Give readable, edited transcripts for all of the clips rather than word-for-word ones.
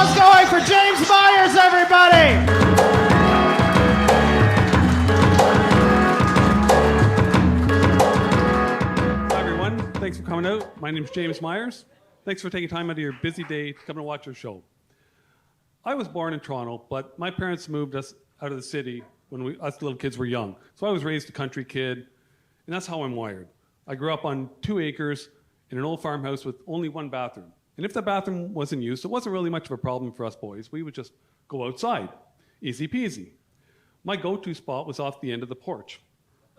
applause going for James Myers, everybody! Hi, everyone. Thanks for coming out. My name's James Myers. Thanks for taking time out of your busy day to come and watch our show. I was born in Toronto, but my parents moved us out of the city when us little kids were young. So I was raised a country kid, and that's how I'm wired. I grew up on 2 acres in an old farmhouse with only 1 bathroom. And if the bathroom wasn't used, it wasn't really much of a problem for us boys. We would just go outside. Easy peasy. My go-to spot was off the end of the porch,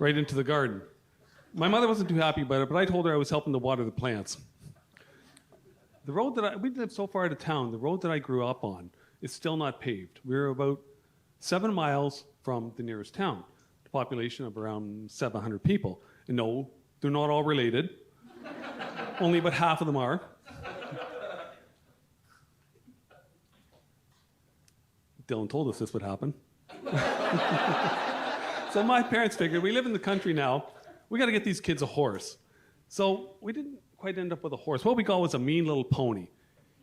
right into the garden. My mother wasn't too happy about it, but I told her I was helping to water the plants. The road we lived so far out of town, the road that I grew up on is still not paved. We're about 7 miles from the nearest town, a population of around 700 people. And no, they're not all related. Only about half of them are. Dylan told us this would happen. So my parents figured, we live in the country now, we got to get these kids a horse. So we didn't quite end up with a horse. What we got was a mean little pony.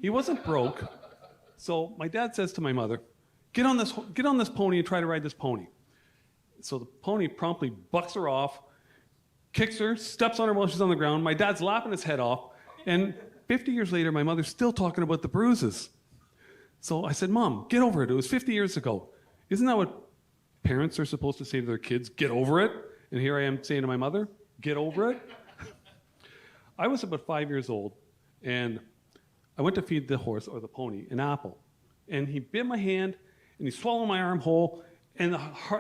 He wasn't broke. So my dad says to my mother, get on this pony and try to ride this pony. So the pony promptly bucks her off, kicks her, steps on her while she's on the ground. My dad's laughing his head off. And 50 years later, my mother's still talking about the bruises. So I said, Mom, get over it. It was 50 years ago. Isn't that what parents are supposed to say to their kids? Get over it. And here I am saying to my mother, get over it. I was about 5 years old, and I went to feed the horse, or the pony, an apple. And he bit my hand, and he swallowed my arm whole, and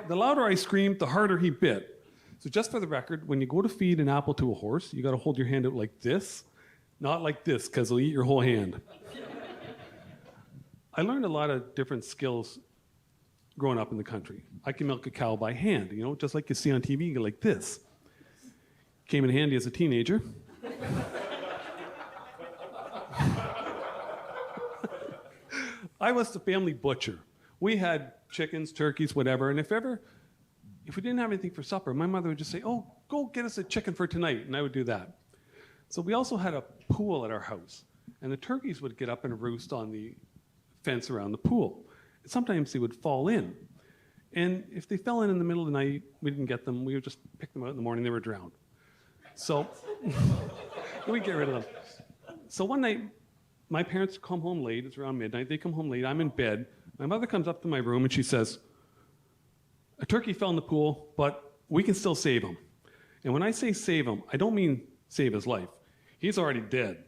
the louder I screamed, the harder he bit. So just for the record, when you go to feed an apple to a horse, you got to hold your hand out like this, not like this, because he'll eat your whole hand. I learned a lot of different skills growing up in the country. I can milk a cow by hand, just like you see on TV, you go like this. Came in handy as a teenager. I was the family butcher. We had chickens, turkeys, whatever, and if we didn't have anything for supper, my mother would just say, oh, go get us a chicken for tonight, and I would do that. So we also had a pool at our house, and the turkeys would get up and roost on the fence around the pool. And sometimes they would fall in. And if they fell in the middle of the night, we didn't get them. We would just pick them out in the morning. They were drowned. So we'd get rid of them. So one night, my parents come home late. It's around midnight. They come home late. I'm in bed. My mother comes up to my room and she says, a turkey fell in the pool, but we can still save him. And when I say save him, I don't mean save his life. He's already dead.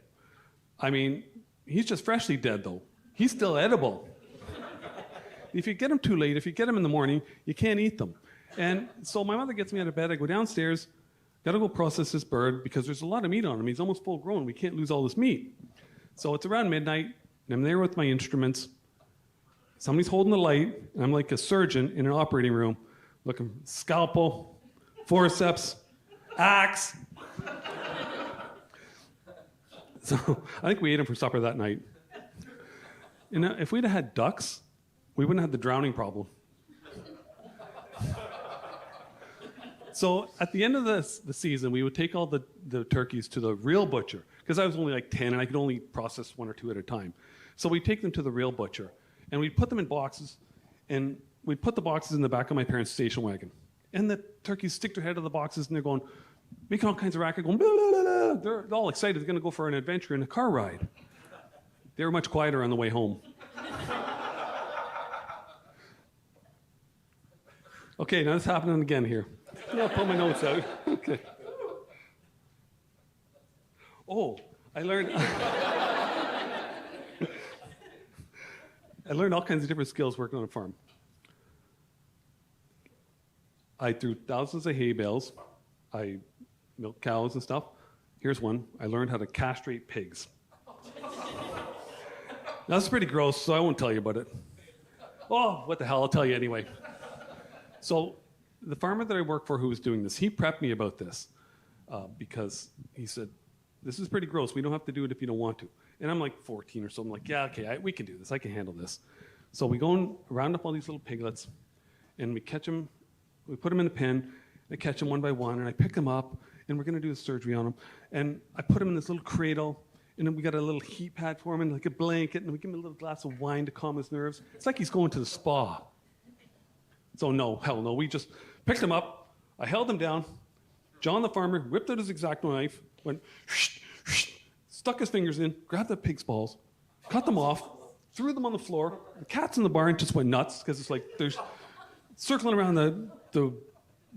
I mean, he's just freshly dead, though. He's still edible. If you get him too late, if you get him in the morning, you can't eat them. And so my mother gets me out of bed. I go downstairs, got to go process this bird because there's a lot of meat on him. He's almost full grown. We can't lose all this meat. So it's around midnight, and I'm there with my instruments. Somebody's holding the light, and I'm like a surgeon in an operating room, looking scalpel, forceps, axe. So I think we ate him for supper that night. And if we'd have had ducks, we wouldn't have the drowning problem. So at the end of the season, we would take all the turkeys to the real butcher, because I was only like 10 and I could only process 1 or 2 at a time. So we'd take them to the real butcher, and we'd put them in boxes, and we'd put the boxes in the back of my parents' station wagon. And the turkeys stick their head in the boxes, and they're going, making all kinds of racket, going, blah, blah, blah, blah. They're all excited. They're going to go for an adventure in a car ride. They were much quieter on the way home. Okay, now it's happening again here. I'll pull my notes out. Okay. Oh, I learned all kinds of different skills working on a farm. I threw thousands of hay bales. I milked cows and stuff. Here's one. I learned how to castrate pigs. Now, that's pretty gross, so I won't tell you about it. Oh, what the hell, I'll tell you anyway. So the farmer that I work for who was doing this, he prepped me about this because he said, this is pretty gross. We don't have to do it if you don't want to. And I'm like 14 or so. I'm like, yeah, okay, we can do this. I can handle this. So we go and round up all these little piglets, and we catch them. We put them in the pen. I catch them one by one, and I pick them up, and we're going to do the surgery on them. And I put them in this little cradle, And then we got a little heat pad for him and like a blanket, and we give him a little glass of wine to calm his nerves. It's like he's going to the spa. So no, hell no. We just picked him up. I held him down. John the farmer whipped out his X-Acto knife, went, stuck his fingers in, grabbed the pig's balls, cut them off, threw them on the floor. The cats in the barn just went nuts because it's like there's circling around the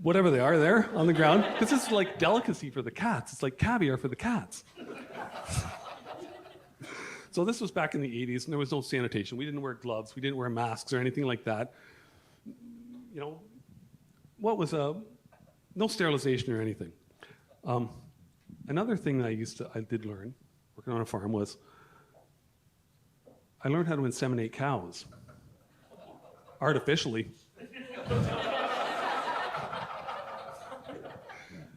whatever they are there on the ground, because this is like delicacy for the cats. It's like caviar for the cats. So this was back in the 80s, and there was no sanitation. We didn't wear gloves. We didn't wear masks or anything like that. You know, no sterilization or anything. Another thing that I did learn, working on a farm, was I learned how to inseminate cows. Artificially.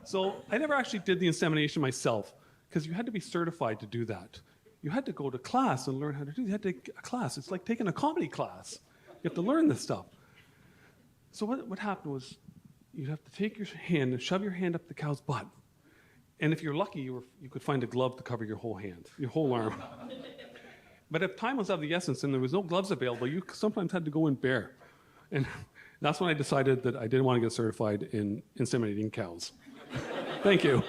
So I never actually did the insemination myself, because you had to be certified to do that. You had to go to class and learn how to do it. You had to take a class. It's like taking a comedy class. You have to learn this stuff. So what happened was you'd have to take your hand and shove your hand up the cow's butt. And if you're lucky, you could find a glove to cover your whole hand, your whole arm. But if time was of the essence and there was no gloves available, you sometimes had to go in bare. And that's when I decided that I didn't want to get certified in inseminating cows. Thank you.